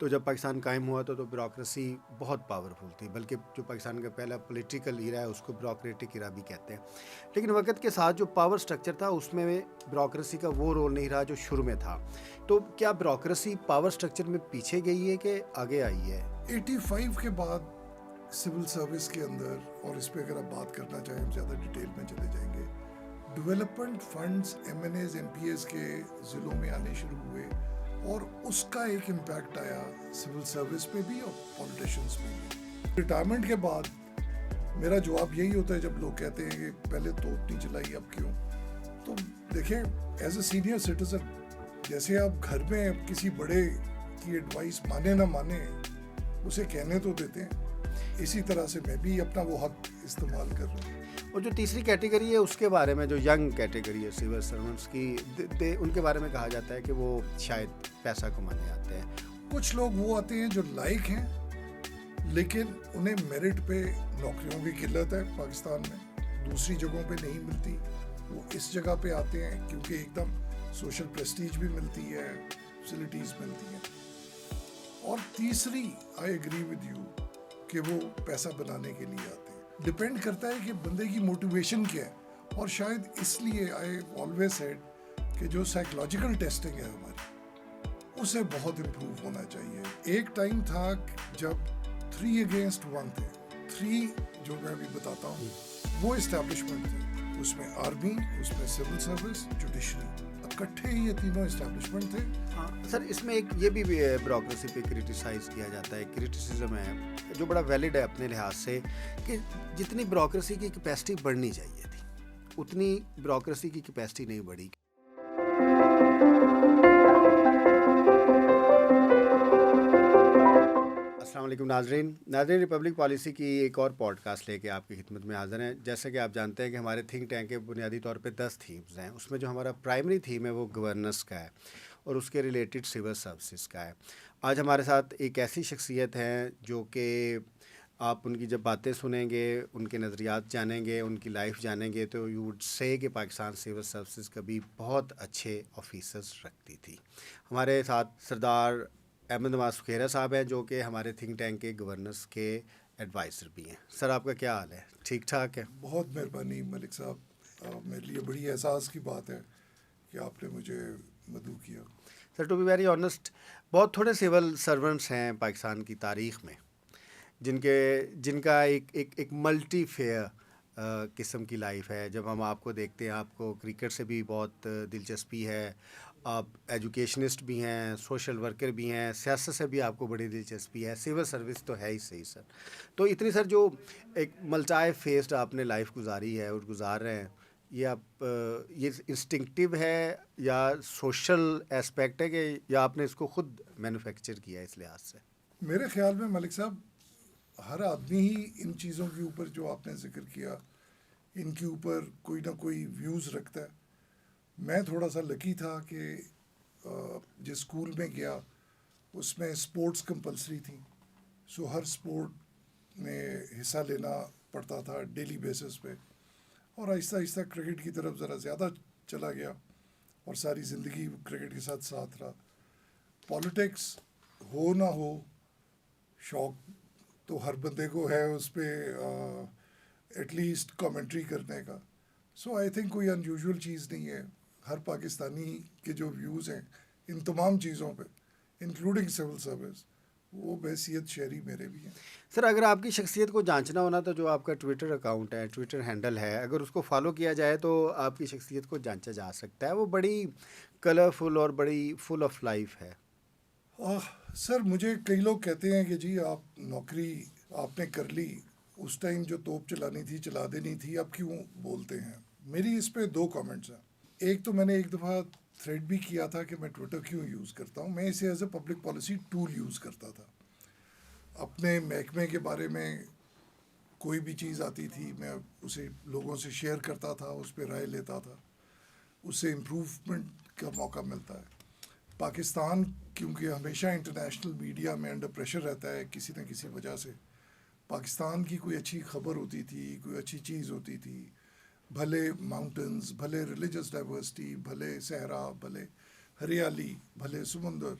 تو جب پاکستان قائم ہوا تو بیوروکریسی بہت پاورفل تھی، بلکہ جو پاکستان کا پہلا پولیٹیکل ایرا ہے اس کو بیوروکریٹک ایرا بھی کہتے ہیں. لیکن وقت کے ساتھ جو پاور سٹرکچر تھا اس میں بیوروکریسی کا وہ رول نہیں رہا جو شروع میں تھا. تو کیا بیوروکریسی پاور سٹرکچر میں پیچھے گئی ہے کہ آگے آئی ہے؟ 85 کے بعد سول سروس کے اندر، اور اس پہ اگر آپ بات کرنا چاہیں ہم زیادہ ڈیٹیل میں چلے جائیں گے، development funds M N As M P As کے ضلعوں میں آنے شروع ہوئے، اور اس کا ایک امپیکٹ آیا سول سروس پہ بھی اور پولیٹیشنز پہ بھی. ریٹائرمنٹ کے بعد میرا جواب یہی ہوتا ہے جب لوگ کہتے ہیں کہ پہلے توپ نہیں چلائی اب کیوں، تو دیکھیں ایز اے سینئر سٹیزن جیسے آپ گھر میں کسی بڑے کی ایڈوائس مانے نہ مانے اسے کہنے تو دیتے ہیں، اسی طرح سے میں بھی اپنا وہ حق استعمال کر رہا ہوں. اور جو تیسری کیٹیگری ہے اس کے بارے میں، جو ینگ کیٹیگری ہے سول سرونٹس کی، ان کے بارے میں کہا جاتا ہے کہ وہ شاید پیسہ کمانے آتے ہیں. کچھ لوگ وہ آتے ہیں جو لائق ہیں لیکن انہیں میرٹ پہ نوکریوں کی قلت ہے پاکستان میں، دوسری جگہوں پہ نہیں ملتی، وہ اس جگہ پہ آتے ہیں کیونکہ ایک دم سوشل پریسٹیج بھی ملتی ہے، فیسلٹیز ملتی ہیں. اور تیسری آئی ایگری ود یو کہ وہ پیسہ بنانے کے لیے آتے ہیں. ڈپینڈ کرتا ہے کہ بندے کی موٹیویشن کیا ہے، اور شاید اس لیے آئی آلویز سیڈ کہ جو سائیکولوجیکل ٹیسٹنگ ہے ہماری اسے بہت امپروو ہونا چاہیے. ایک ٹائم تھا جب 3 against 1 تھے. 3 جو میں ابھی بتاتا ہوں وہ اسٹیبلشمنٹ تھے، اس میں آرمی، اس میں سول سروس، جوڈیشری، اکٹھے ہی یہ تینوں اسٹیبلشمنٹ تھے. سر اس میں ایک یہ بھی بیوروکریسی پہ کرٹیسائز کیا جاتا ہے، کرٹیسزم ہے جو بڑا ویلڈ ہے اپنے لحاظ سے، کہ جتنی بیوروکریسی کی کیپیسٹی بڑھنی چاہیے تھی اتنی بیوروکریسی کی کیپیسٹی نہیں بڑھی. السلام علیکم ناظرین، ریپبلک پالیسی کی ایک اور پوڈ کاسٹ لے کے آپ کی خدمت میں حاضر ہیں. جیسا کہ آپ جانتے ہیں کہ ہمارے تھنک ٹینک کے بنیادی طور پہ 10 تھیمز ہیں. اس میں جو ہمارا پرائمری تھیم ہے وہ گورننس کا ہے اور اس کے ریلیٹڈ سول سروسز کا ہے. آج ہمارے ساتھ ایک ایسی شخصیت ہیں جو کہ آپ ان کی جب باتیں سنیں گے، ان کے نظریات جانیں گے، ان کی لائف جانیں گے تو یو وڈ سے کہ پاکستان سول سروسز کبھی بہت اچھے آفیسرز رکھتی تھی. ہمارے ساتھ سردار احمد نواز فقیرہ صاحب ہیں جو کہ ہمارے تھنک ٹینک کے گورننس کے ایڈوائزر بھی ہیں. سر آپ کا کیا حال ہے؟ ٹھیک ٹھاک ہے؟ بہت مہربانی ملک صاحب، میرے لیے بڑی احساس کی بات ہے کہ آپ نے مجھے مدعو کیا. سر ٹو بی ویری آنیسٹ، بہت تھوڑے سول سرونٹس ہیں پاکستان کی تاریخ میں جن کا ایک ملٹی فیئر قسم کی لائف ہے. جب ہم آپ کو دیکھتے ہیں، آپ کو کرکٹ سے بھی بہت دلچسپی ہے، آپ ایجوکیشنسٹ بھی ہیں، سوشل ورکر بھی ہیں، سیاست سے بھی آپ کو بڑی دلچسپی ہے، سول سروس تو ہے ہی صحیح سر. تو اتنی سر جو ایک ملٹائی فیسڈ آپ نے لائف گزاری ہے اور گزار رہے ہیں، یہ آپ یہ انسٹنکٹیو ہے یا سوشل اسپیکٹ ہے کہ یا آپ نے اس کو خود مینوفیکچر کیا ہے اس لحاظ سے؟ میرے خیال میں ملک صاحب ہر آدمی ہی ان چیزوں کے اوپر جو آپ نے ذکر کیا ان کے اوپر کوئی نہ کوئی ویوز رکھتا ہے. میں تھوڑا سا لکی تھا کہ جس اسکول میں گیا اس میں اسپورٹس کمپلسری تھیں، سو ہر اسپورٹ میں حصہ لینا پڑتا تھا ڈیلی بیسس پہ، اور آہستہ آہستہ کرکٹ کی طرف ذرا زیادہ چلا گیا اور ساری زندگی کرکٹ کے ساتھ رہا. پالیٹکس ہو نہ ہو، شوق تو ہر بندے کو ہے اس پہ ایٹ لیسٹ کامنٹری کرنے کا. سو آئی تھنک کوئی انیوژول چیز نہیں ہے. ہر پاکستانی کے جو ویوز ہیں ان تمام چیزوں پہ انکلوڈنگ سول سروس، وہ بحیثیت شہری میرے بھی ہیں. سر اگر آپ کی شخصیت کو جانچنا ہونا تو جو آپ کا ٹویٹر اکاؤنٹ ہے، ٹویٹر ہینڈل ہے، اگر اس کو فالو کیا جائے تو آپ کی شخصیت کو جانچا جا سکتا ہے. وہ بڑی کلرفل اور بڑی فل آف لائف ہے. سر مجھے کئی لوگ کہتے ہیں کہ جی آپ نوکری آپ نے کر لی، اس ٹائم جو توپ چلانی تھی چلا دینی تھی، اب کیوں بولتے ہیں؟ میری اس پہ 2 کامنٹس ہیں. ایک تو میں نے ایک دفعہ تھریڈ بھی کیا تھا کہ میں ٹویٹر کیوں یوز کرتا ہوں. میں اسے as a public policy tool use کرتا تھا. اپنے محکمے کے بارے میں کوئی بھی چیز آتی تھی میں اسے لوگوں سے شیئر کرتا تھا، اس پہ رائے لیتا تھا، اس سے امپروومنٹ کا موقع ملتا ہے. پاکستان کیونکہ ہمیشہ انٹرنیشنل میڈیا میں انڈر پریشر رہتا ہے کسی نہ کسی وجہ سے، پاکستان کی کوئی اچھی خبر ہوتی تھی، کوئی اچھی چیز ہوتی تھی، بھلے ماؤنٹنز، بھلے ریلیجس ڈائیورسٹی، بھلے صحرا، بھلے ہریالی، بھلے سمندر،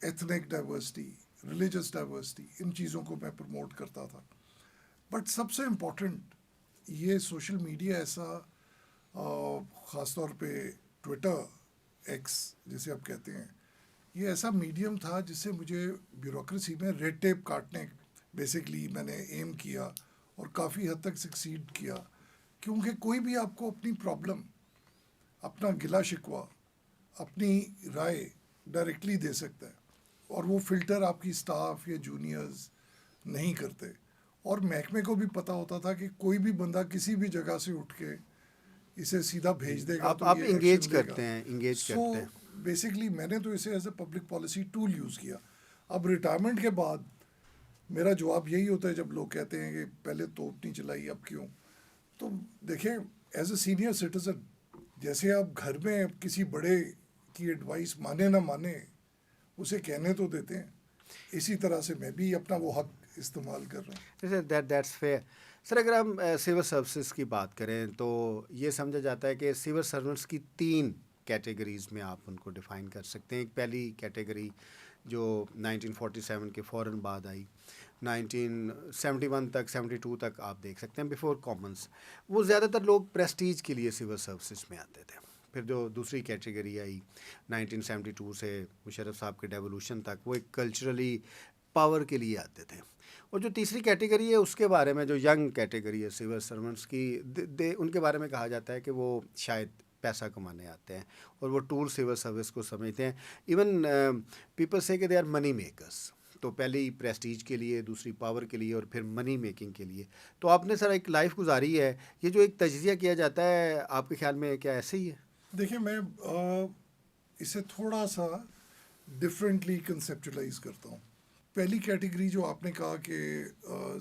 ایتھنک ڈائیورسٹی, ریلیجس ڈائیورسٹی, ان چیزوں کو میں پروموٹ کرتا تھا. بٹ سب سے امپورٹنٹ یہ سوشل میڈیا ایسا, خاص طور پہ ٹویٹر, ایکس جسے آپ کہتے ہیں, یہ ایسا میڈیم تھا جس سے مجھے بیوروکریسی میں ریڈ ٹیپ کاٹنے بیسکلی میں نے ایم کیا اور کافی حد تک سکسیڈ کیا, کیونکہ کوئی بھی آپ کو اپنی پرابلم, اپنا گلا شکوہ, اپنی رائے ڈائریکٹلی دے سکتا ہے, اور وہ فلٹر آپ کی سٹاف یا جونیئرز نہیں کرتے. اور محکمے کو بھی پتہ ہوتا تھا کہ کوئی بھی بندہ کسی بھی جگہ سے اٹھ کے اسے سیدھا بھیج دے گا تو آپ یہ انگیج ایکشن لے گا. کرتے ہیں, انگیج سو کرتے ہیں. بیسکلی میں نے تو اسے as a public policy tool use کیا. اب ریٹائرمنٹ کے بعد میرا جواب یہی ہوتا ہے جب لوگ کہتے ہیں کہ پہلے توپ نہیں چلائی اب کیوں, تو دیکھیں ایز اے سینئر سٹیزن, جیسے آپ گھر میں کسی بڑے کی ایڈوائس مانے نہ مانے اسے کہنے تو دیتے ہیں, اسی طرح سے میں بھی اپنا وہ حق استعمال کر رہا ہوں. That's fair. سر اگر ہم سول سروسز کی بات کریں تو یہ سمجھا جاتا ہے کہ سول سرونٹس کی 3 کیٹیگریز میں آپ ان کو ڈیفائن کر سکتے ہیں. ایک پہلی کیٹیگری جو 1947 کے فوراً بعد آئی, 1971 تک 72 تک آپ دیکھ سکتے ہیں, بیفور کامنس, وہ زیادہ تر لوگ پریسٹیج کے لیے سول سروسز میں آتے تھے. پھر جو دوسری کیٹیگری آئی 1972 سے مشرف صاحب کے ڈیولوشن تک, وہ ایک کلچرلی پاور کے لیے آتے تھے. اور جو تیسری کیٹیگری ہے اس کے بارے میں, جو ینگ کیٹیگری ہے سول سرونٹس کی, ان کے بارے میں کہا جاتا ہے کہ وہ شاید پیسہ کمانے آتے ہیں اور وہ ٹول سول سروس کو سمجھتے ہیں. ایون پیپل سے کہ دے آر منی میکرس. تو پہلی پریسٹیج کے لیے, دوسری پاور کے لیے, اور پھر منی میکنگ کے لیے. تو آپ نے سر ایک لائف گزاری ہے, یہ جو ایک تجزیہ کیا جاتا ہے آپ کے خیال میں کیا ایسے ہی ہے؟ دیکھیں میں اسے تھوڑا سا ڈفرینٹلی کنسیپچولائز کرتا ہوں. پہلی کیٹیگری جو آپ نے کہا کہ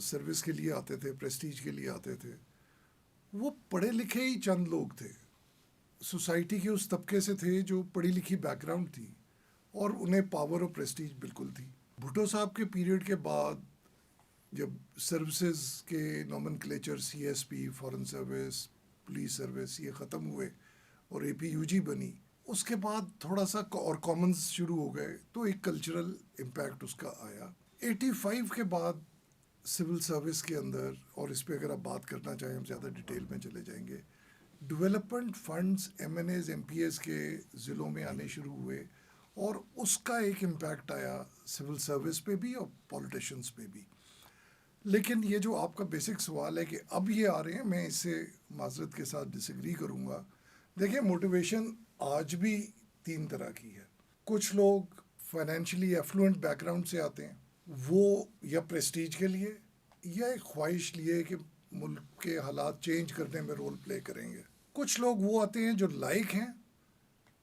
سروس کے لیے آتے تھے, پریسٹیج کے لیے آتے تھے, وہ پڑھے لکھے ہی چند لوگ تھے, سوسائٹی کے اس طبقے سے تھے جو پڑھی لکھی بیک گراؤنڈ تھی اور انہیں پاور اور پریسٹیج بالکل تھی. بھٹو صاحب کے پیریڈ کے بعد جب سروسز کے nomenclature, C S P, foreign service, police service, یہ ختم ہوئے اور اے پی یو جی بنی, اس کے بعد تھوڑا سا اور کامنز شروع ہو گئے, تو ایک کلچرل امپیکٹ اس کا آیا. 85 کے بعد سول سروس کے اندر, اور اس پہ اگر آپ بات کرنا چاہیں ہم زیادہ ڈیٹیل میں چلے جائیں گے, development funds M N As, M P As کے ضلعوں میں آنے شروع ہوئے, اور اس کا ایک امپیکٹ آیا سول سروس پہ بھی اور پولیٹیشنز پہ بھی. لیکن یہ جو آپ کا بیسک سوال ہے کہ اب یہ آ رہے ہیں, میں اس سے معذرت کے ساتھ ڈس ایگری کروں گا. دیکھیں موٹیویشن آج بھی 3 طرح کی ہے. کچھ لوگ فائنینشلی ایفلوئنٹ بیک گراؤنڈ سے آتے ہیں, وہ یا پریسٹیج کے لیے یا ایک خواہش لیے کہ ملک کے حالات چینج کرنے میں رول پلے کریں گے. کچھ لوگ وہ آتے ہیں جو لائق ہیں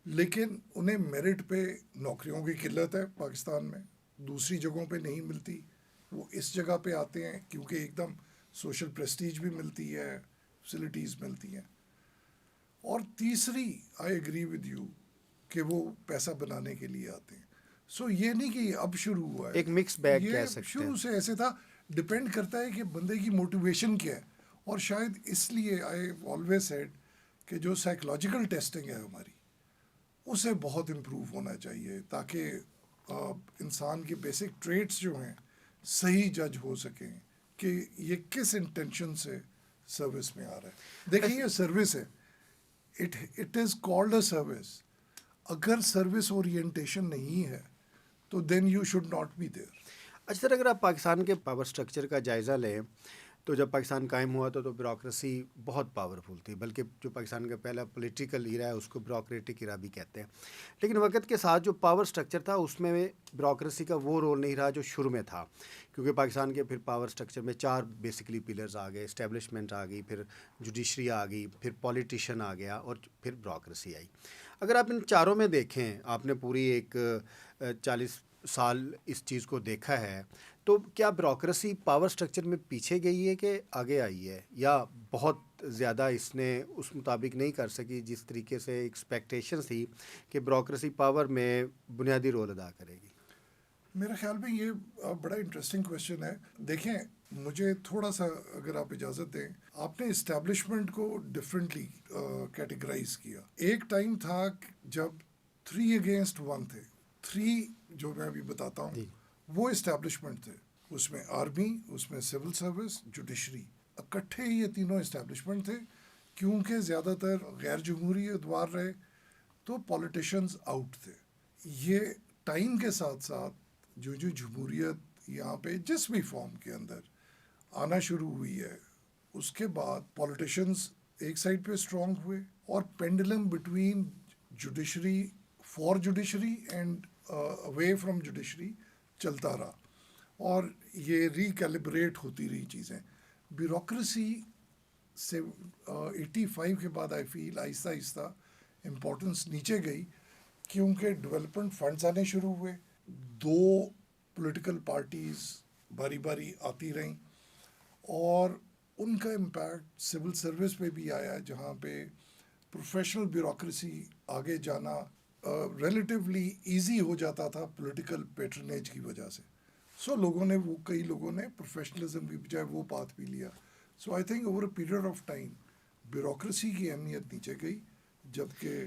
لیکن انہیں میرٹ پہ نوکریوں کی قلت ہے پاکستان میں, دوسری جگہوں پہ نہیں ملتی, وہ اس جگہ پہ آتے ہیں کیونکہ ایک دم سوشل پریسٹیج بھی ملتی ہے, فیسلٹیز ملتی ہیں. اور تیسری, آئی ایگری ود یو, کہ وہ پیسہ بنانے کے لیے آتے ہیں. سو یہ نہیں کہ اب شروع ہوا ہے, ایک مکس بیگ کہہ یہ سکتے ہیں. شروع سے ایسے تھا. ڈپینڈ کرتا ہے کہ بندے کی موٹیویشن کیا ہے, اور شاید اس لیے آئی آلویز سیڈ کہ جو سائیکولوجیکل ٹیسٹنگ ہے ہماری, اسے بہت امپروو ہونا چاہیے تاکہ انسان کے بیسک ٹریٹس جو ہیں صحیح جج ہو سکیں کہ یہ کس انٹینشن سے سروس میں آ رہا ہے. دیکھیں یہ سروس ہے, it is called a service. اگر سروس اورینٹیشن نہیں ہے تو then you should not be there. اچھا سر, اگر آپ پاکستان کے پاور سٹرکچر کا جائزہ لیں تو جب پاکستان قائم ہوا تو بیوروکریسی بہت پاورفل تھی, بلکہ جو پاکستان کا پہلا پولیٹیکل ایرا ہے اس کو بیوروکریٹک ایرا بھی کہتے ہیں. لیکن وقت کے ساتھ جو پاور سٹرکچر تھا اس میں بیوروکریسی کا وہ رول نہیں رہا جو شروع میں تھا, کیونکہ پاکستان کے پھر پاور سٹرکچر میں 4 بیسکلی پلرز آ گئے. اسٹیبلشمنٹ آ گئی, پھر جوڈیشری آ گئی, پھر پولیٹیشین آ گیا, اور پھر بیوروکریسی آئی. اگر آپ ان چاروں میں دیکھیں, آپ نے پوری ایک 40 سال اس چیز کو دیکھا ہے, تو کیا بیوروکریسی پاور سٹرکچر میں پیچھے گئی ہے کہ آگے آئی ہے, یا بہت زیادہ اس نے اس مطابق نہیں کر سکی جس طریقے سے ایکسپیکٹیشن تھی کہ بیوروکریسی پاور میں بنیادی رول ادا کرے گی؟ میرے خیال میں یہ بڑا انٹرسٹنگ کویشچن ہے. دیکھیں مجھے تھوڑا سا اگر آپ اجازت دیں, آپ نے اسٹیبلشمنٹ کو ڈفرینٹلی کیٹیگرائز کیا. ایک ٹائم تھا جب 3 against 1 تھے, 3 جو میں ابھی بتاتا جی. ہوں وہ اسٹیبلشمنٹ تھے. اس میں آرمی, اس میں سول سروس, جوڈیشری, اکٹھے یہ تینوں اسٹیبلشمنٹ تھے. کیونکہ زیادہ تر غیر جمہوری ادوار رہے تو پولیٹیشنز آؤٹ تھے. یہ ٹائم کے ساتھ ساتھ جو جمہوریت یہاں پہ جس بھی فارم کے اندر آنا شروع ہوئی ہے, اس کے بعد پولیٹیشنز ایک سائڈ پہ اسٹرانگ ہوئے اور pendulum between judiciary, for judiciary and away from judiciary چلتا رہا, اور یہ ریکیلیبریٹ ہوتی رہی چیزیں. بیوروکریسی سے 85 کے بعد آئی فیل آہستہ آہستہ امپورٹنس نیچے گئی, کیونکہ ڈیولپمنٹ فنڈز آنے شروع ہوئے. 2 پولیٹیکل پارٹیز باری باری آتی رہیں اور ان کا امپیکٹ سول سروس پہ بھی آیا, جہاں پہ پروفیشنل بیوروکریسی آگے جانا ریلیٹیولی ایزی ہو جاتا تھا پولیٹیکل پیٹرنیج کی وجہ سے. سو کئی لوگوں نے پروفیشنلزم کی بجائے وہ پاتھ بھی لیا. So I think over a period of time bureaucracy کی اہمیت نیچے گئی, جبکہ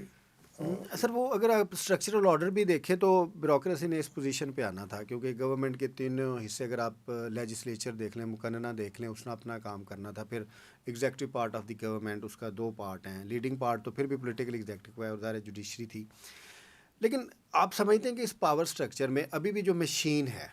سر وہ اگر آپ اسٹرکچرل آرڈر بھی دیکھیں تو بیوروکریسی نے اس پوزیشن پہ آنا تھا, کیونکہ گورنمنٹ کے 3 حصے اگر آپ لیجسلیچر دیکھ لیں, مقننہ دیکھ لیں, اس نے اپنا کام کرنا تھا. پھر executive part of the government, اس کا 2 پارٹ ہیں. لیڈنگ پارٹ تو پھر بھی پولیٹیکل ایگزیکٹو ہے, اور ظاہر جوڈیشری تھی. لیکن آپ سمجھتے ہیں کہ اس پاور اسٹرکچر میں ابھی بھی جو مشین ہے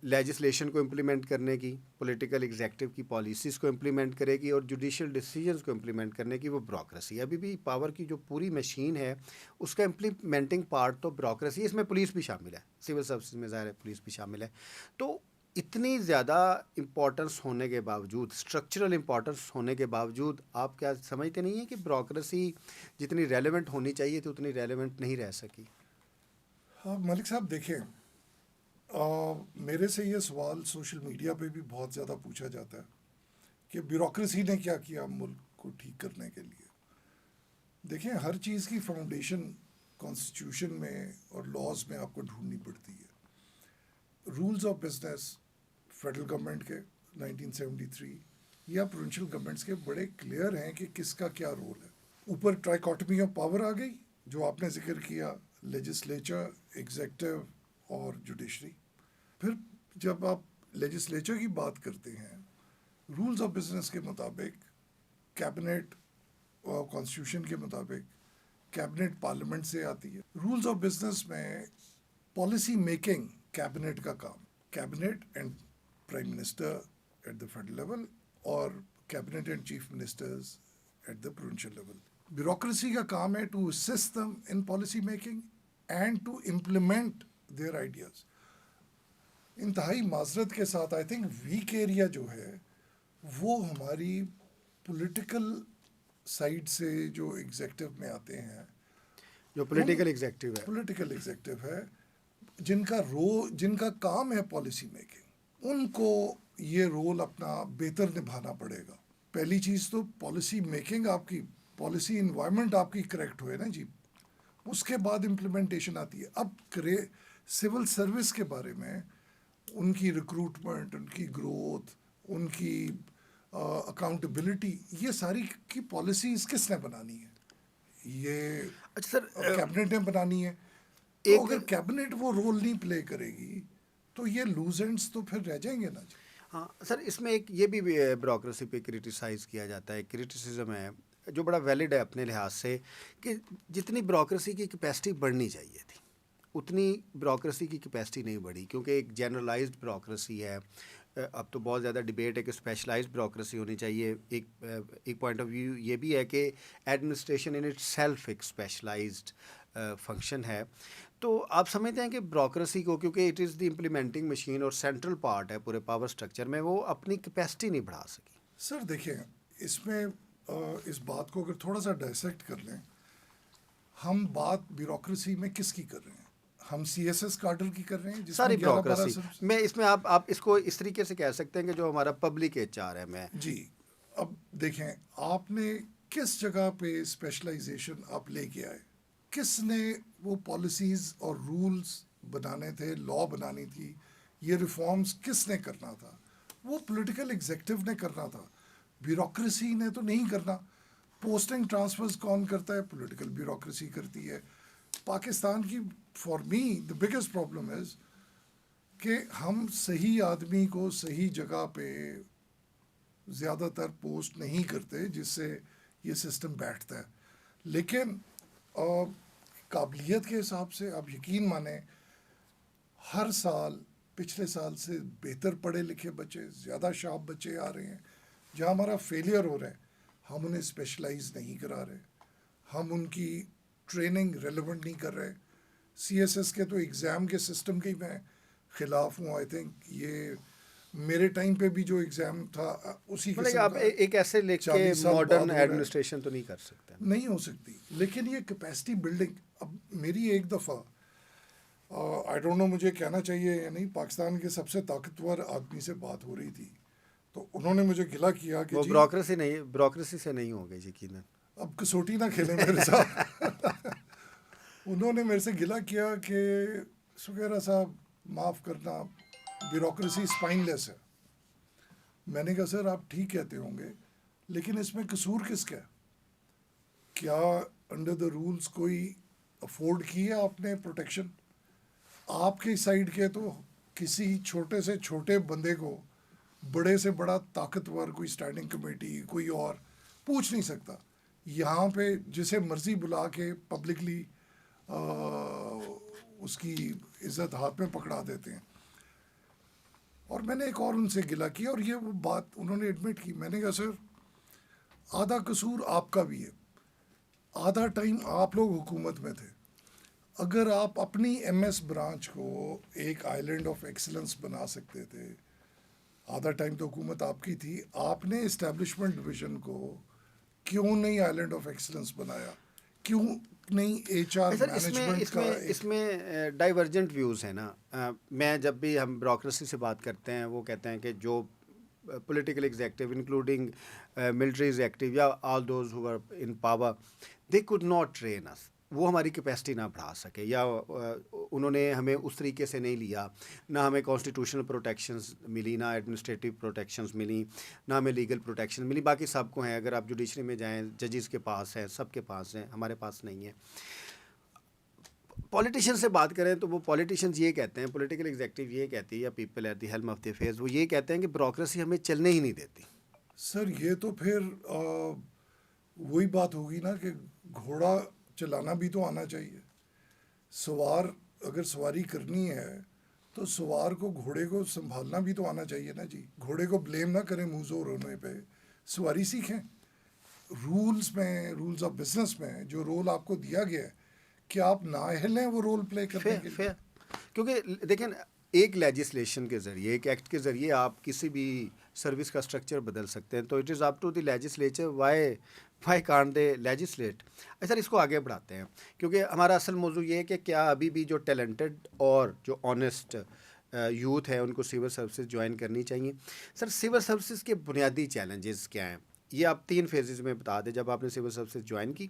لیجسلیشن کو امپلیمنٹ کرنے کی, پولیٹیکل ایگزیکٹو کی پالیسیز کو امپلیمنٹ کرے گی, اور جوڈیشل ڈیسیجنز کو امپلیمنٹ کرنے کی, وہ بیوروکریسی. ابھی بھی پاور کی جو پوری مشین ہے اس کا امپلیمنٹنگ پارٹ تو بیوروکریسی. اس میں پولیس بھی شامل ہے, سول سروسز میں ظاہر ہے پولیس بھی شامل ہے. تو اتنی زیادہ امپورٹنس ہونے کے باوجود, اسٹرکچرل امپورٹنس ہونے کے باوجود, آپ کیا سمجھتے نہیں ہیں کہ بیوروکریسی جتنی ریلیونٹ ہونی چاہیے تھی اتنی ریلیونٹ نہیں رہ سکی؟ ملک صاحب دیکھیں, میرے سے یہ سوال سوشل میڈیا پہ بھی بہت زیادہ پوچھا جاتا ہے کہ بیوروکریسی نے کیا کیا ملک کو ٹھیک کرنے کے لیے. دیکھیں, ہر چیز کی فاؤنڈیشن کانسٹیٹیوشن میں اور لاز میں آپ کو ڈھونڈنی پڑتی ہے. Rules of business federal government کے 1973 یا پروونشل گورنمنٹس کے بڑے کلیئر ہیں کہ کس کا کیا رول ہے. اوپر ٹرائیکاٹمی آف پاور آ گئی, جو آپ نے ذکر کیا, لیجسلیچر, ایگزیکٹو اور جوڈیشری. پھر جب آپ لیجسلیچر کی بات کرتے ہیں, رولز آف بزنس کے مطابق کیبنٹ, کانسٹیٹیوشن کے مطابق کیبنٹ پارلیمنٹ سے آتی ہے. رولز آف بزنس میں پالیسی میکنگ کیبنٹ کا کام, cabinet and prime minister at the federal level, اور cabinet and chief ministers at the provincial level. Bureaucracy کا کام ہے to assist them in policy making and to implement their ideas. انتہائی معذرت کے ساتھ آئی تھنک ویک ایریا جو ہے وہ ہماری پولیٹیکل سائڈ سے جو ایگزیکٹو میں آتے ہیں, جو پولیٹیکل ایگزیکٹو ہے, پولیٹیکل ایگزیکٹو ہے, جن کا کام ہے پالیسی میکنگ, ان کو یہ رول اپنا بہتر نبھانا پڑے گا. پہلی چیز تو پالیسی میکنگ آپ کی, پالیسی انوائرمنٹ آپ کی کریکٹ ہوئے نا جی, اس کے بعد امپلیمنٹیشن آتی ہے. اب سول سروس کے بارے میں, ان کی ریکروٹمنٹ, ان کی گروتھ, ان کی اکاؤنٹیبلٹی, یہ ساری کی پالیسیز کس نے بنانی ہے؟ یہ اچھا سر, کیبنٹ نے بنانی ہے. تو اگر کیبنٹ وہ رول نہیں پلے کرے گی تو یہ لوز اینڈس تو پھر رہ جائیں گے نا جی. ہاں سر, اس میں ایک یہ بھی بیوروکریسی پہ کرٹیسائز کیا جاتا ہے, کرٹیسزم ہے جو بڑا ویلڈ ہے اپنے لحاظ سے, کہ جتنی بیوروکریسی کی کیپیسٹی بڑھنی چاہیے تھی اتنی بیوروکریسی کی کیپیسٹی نہیں بڑھی, کیونکہ ایک جنرلائزڈ بیوروکریسی ہے. اب تو بہت زیادہ ڈبیٹ ہے کہ اسپیشلائزڈ بیوروکریسی ہونی چاہیے. ایک پوائنٹ آف ویو یہ بھی ہے کہ ایڈمنسٹریشن ان اٹ سیلف ایک اسپیشلائزڈ فنکشن ہے. تو آپ سمجھتے ہیں کہ بیوروکریسی کو, کیونکہ it is the implementing machine اور سینٹرل پارٹ ہے پورے پاور اسٹرکچر میں, وہ اپنی کیپیسٹی نہیں بڑھا سکی؟ سر دیکھیں, اس میں اس بات کو اگر تھوڑا سا ڈائسیکٹ کر لیں, ہم بات بیوروکریسی میں کس کی کر رہے ہیں؟ ہم سی ایس ایس کارڈر کی کر رہے ہیں جس ساری میں 11-12 بیوروکریسی میں, اس میں آپ اس کو اس طریقے سے کہہ سکتے ہیں کہ جو ہمارا پبلک ایچ آر ایم ہے. جی. اب دیکھیں, آپ نے کس جگہ پہ اسپیشلائزیشن آپ لے کے آئے, کس نے وہ پالیسیز اور رولز بنانے تھے, لا بنانی تھی, یہ ریفارمز کس نے کرنا تھا؟ وہ پولیٹیکل ایگزیکٹو نے کرنا تھا, بیوروکریسی نے تو نہیں کرنا. پوسٹنگ ٹرانسفرز کون کرتا ہے؟ پولیٹیکل بیوروکریسی کرتی ہے. پاکستان کی for me the biggest problem is کہ ہم صحیح آدمی کو صحیح جگہ پہ زیادہ تر پوسٹ نہیں کرتے جس سے یہ سسٹم بیٹھتا ہے. لیکن قابلیت کے حساب سے آپ یقین مانیں ہر سال پچھلے سال سے بہتر پڑھے لکھے بچے, زیادہ شارپ بچے آ رہے ہیں. جہاں ہمارا فیلئر ہو رہا ہے ہم انہیں اسپیشلائز نہیں کرا رہے, ہم ان کی ٹریننگ ریلیونٹ نہیں کر رہے. سی ایس ایس کے تو ایگزام کے سسٹم کے ہی میں خلاف ہوں. آئی تھنک یہ میرے ٹائم پہ بھی جو ایگزام تھا اسی مطلب آپ ایک ایسے لکھ کے ماڈرن ایڈمنسٹریشن تو نہیں کر سکتے, نہیں ہو سکتی. لیکن یہ کیپیسٹی بلڈنگ, اب میری ایک دفعہ آئی ڈونٹ نو مجھے کہنا چاہیے یا نہیں, پاکستان کے سب سے طاقتور آدمی سے بات ہو رہی تھی تو انہوں نے مجھے گلا کیا کہ وہ بیوروکریسی سے نہیں ہوگی یقیناً, اب کسوٹی نہ کھیلیں میرے ساتھ. انہوں نے میرے سے گلا کیا کہ سگیرا صاحب معاف کرنا بیوروکریسی اسپائن لیس ہے. میں نے کہا سر آپ ٹھیک کہتے ہوں گے لیکن اس میں قصور کس کا ہے؟ کیا انڈر دا رولز کوئی افورڈ کی ہے آپ نے پروٹیکشن؟ آپ کی سائڈ کے تو کسی چھوٹے سے چھوٹے بندے کو بڑے سے بڑا طاقتور کوئی اسٹینڈنگ کمیٹی کوئی اور پوچھ نہیں سکتا. یہاں پہ جسے مرضی بلا کے پبلکلی اس کی عزت ہاتھ میں پکڑا دیتے ہیں. اور میں نے ایک اور ان سے گلا کیا اور یہ وہ بات انہوں نے ایڈمٹ کی. میں نے کہا سر آدھا قصور آپ کا بھی ہے, آدھا ٹائم آپ لوگ حکومت میں تھے. اگر آپ اپنی ایم ایس برانچ کو ایک آئی لینڈ آف ایکسلنس بنا سکتے تھے, آدھا ٹائم تو حکومت آپ کی تھی, آپ نے اسٹیبلشمنٹ ڈویژن کو کیوں نہیں آئی لینڈ آف ایکسلنس بنایا؟ کیوں نہیں ایچ آر مینجمنٹ کا؟ اس میں ڈائیورجنٹ ویوز ہیں نا. میں جب بھی ہم بیوروکریسی سے بات کرتے ہیں وہ کہتے ہیں کہ جو political executive including military executive یا all those who are in power they could not train us, وہ ہماری کیپیسٹی نہ بڑھا سکے یا انہوں نے ہمیں اس طریقے سے نہیں لیا. نہ ہمیں کانسٹیٹیوشنل پروٹیکشنز ملی, نہ ایڈمنسٹریٹو پروٹیکشنز ملی, نہ ہمیں لیگل پروٹیکشن ملی. باقی سب کو ہیں, اگر آپ جوڈیشری میں جائیں ججز کے پاس ہیں, سب کے پاس ہیں, ہمارے پاس نہیں ہے. پولیٹیشین سے بات کریں تو وہ پولیٹیشینز یہ کہتے ہیں, پولیٹیکل ایگزیکٹو یہ کہتی ہے یا people at the helm of the affairs وہ یہ کہتے ہیں کہ بیوروکریسی ہمیں چلنے ہی نہیں دیتی. سر یہ تو پھر وہی بات ہوگی نا کہ گھوڑا چلانا بھی تو آنا چاہیے. سوار اگر سواری کرنی ہے تو سوار کو گھوڑے کو سنبھالنا بھی تو آنا چاہیے نا جی. گھوڑے کو بلیم نہ کریں منہ زور ہونے پہ, سواری سیکھیں. رولز میں, رولز آف بزنس میں جو رول آپ کو دیا گیا ہے کہ آپ نااہل ہیں وہ رول پلے کرنے کے لیے. کیونکہ دیکھیں ایک لیجسلیشن کے ذریعے, ایک ایکٹ کے ذریعے آپ کسی بھی سروس کا اسٹرکچر بدل سکتے ہیں. تو it is up to the legislature why can't they legislate. Sir اس کو آگے بڑھاتے ہیں کیونکہ ہمارا اصل موضوع یہ ہے کہ کیا ابھی بھی جو ٹیلنٹڈ اور جو آنیسٹ یوتھ ہے ان کو سول سروسز جوائن کرنی چاہیے. سر سول سروسز کے بنیادی چیلنجز کیا ہیں یہ آپ 3 فیزز میں بتا دیں. جب آپ نے سول سروسز جوائن کی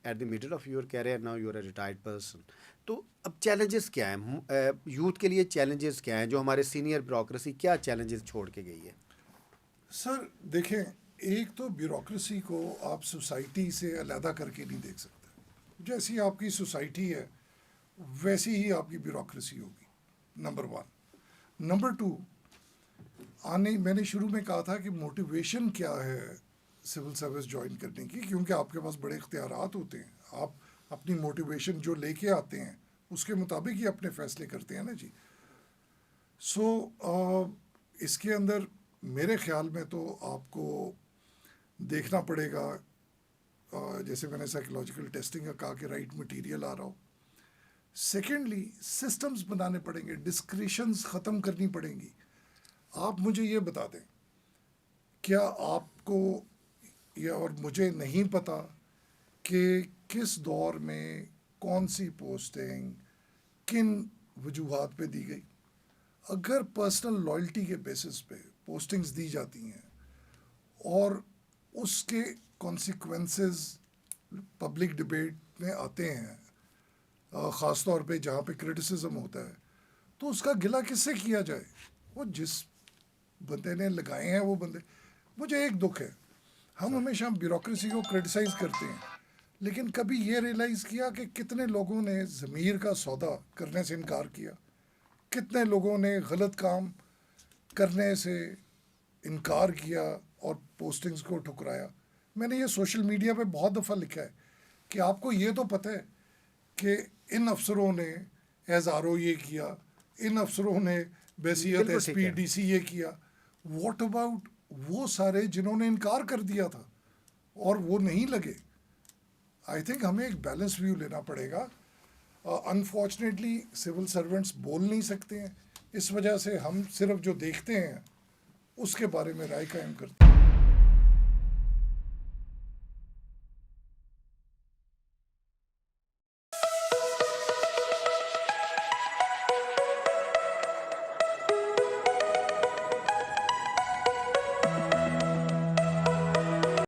at the middle of your career, now you are a retired person, تو اب چیلنجز کیا ہیں یوتھ کے لیے؟ چیلنجز کیا ہیں جو ہمارے سینئر بیوروکریسی کیا چیلنجز چھوڑ کے گئی ہے؟ سر دیکھیں, ایک تو بیوروکریسی کو آپ سوسائٹی سے علیحدہ کر کے نہیں دیکھ سکتے. جیسی آپ کی سوسائٹی ہے ویسی ہی آپ کی بیوروکریسی ہوگی, نمبر 1. نمبر 2, میں نے شروع میں کہا تھا کہ موٹیویشن کیا ہے سول سروس جوائن کرنے کی, کیونکہ آپ کے پاس بڑے اختیارات ہوتے ہیں. آپ اپنی موٹیویشن جو لے کے آتے ہیں اس کے مطابق ہی اپنے فیصلے کرتے ہیں نا جی. سو اس کے اندر میرے خیال میں تو آپ کو دیکھنا پڑے گا, جیسے میں نے سائیکولوجیکل ٹیسٹنگ کا کہا کہ رائٹ مٹیریل آ رہا ہو. سیکنڈلی سسٹمز بنانے پڑیں گے, ڈسکریشنز ختم کرنی پڑیں گی. آپ مجھے یہ بتا دیں, کیا آپ کو یا اور مجھے نہیں پتا کہ کس دور میں کون سی پوسٹنگ کن وجوہات پہ دی گئی؟ اگر پرسنل لائلٹی کے بیسس پہ پوسٹنگز دی جاتی ہیں اور اس کے کانسیکوینسز پبلک ڈبیٹ میں آتے ہیں, خاص طور پہ جہاں پہ کرٹیسزم ہوتا ہے, تو اس کا گلہ کس سے کیا جائے؟ وہ جس بندے نے لگائے ہیں وہ بندے. مجھے ایک دکھ ہے, ہم ہمیشہ بیوروکریسی کو کرٹیسائز کرتے ہیں لیکن کبھی یہ ریئلائز کیا کہ کتنے لوگوں نے ضمیر کا سودا کرنے سے انکار کیا، کتنے لوگوں نے غلط کام کرنے سے انکار کیا اور پوسٹنگز کو ٹھکرایا. میں نے یہ سوشل میڈیا پہ بہت دفعہ لکھا ہے کہ آپ کو یہ تو پتہ ہے کہ ان افسروں نے ایز آر او یہ کیا، ان افسروں نے بحیثیت بالکل ایس ٹھیک پی ہے. ڈی سی یہ کیا. واٹ اباؤٹ وہ سارے جنہوں نے انکار کر دیا تھا اور وہ نہیں لگے؟ آئی تھنک ہمیں ایک بیلنس ویو لینا پڑے گا. انفارچونیٹلی سول سرونٹس بول نہیں سکتے ہیں، اس وجہ سے ہم صرف جو دیکھتے ہیں اس کے بارے میں رائے قائم کرتے ہیں.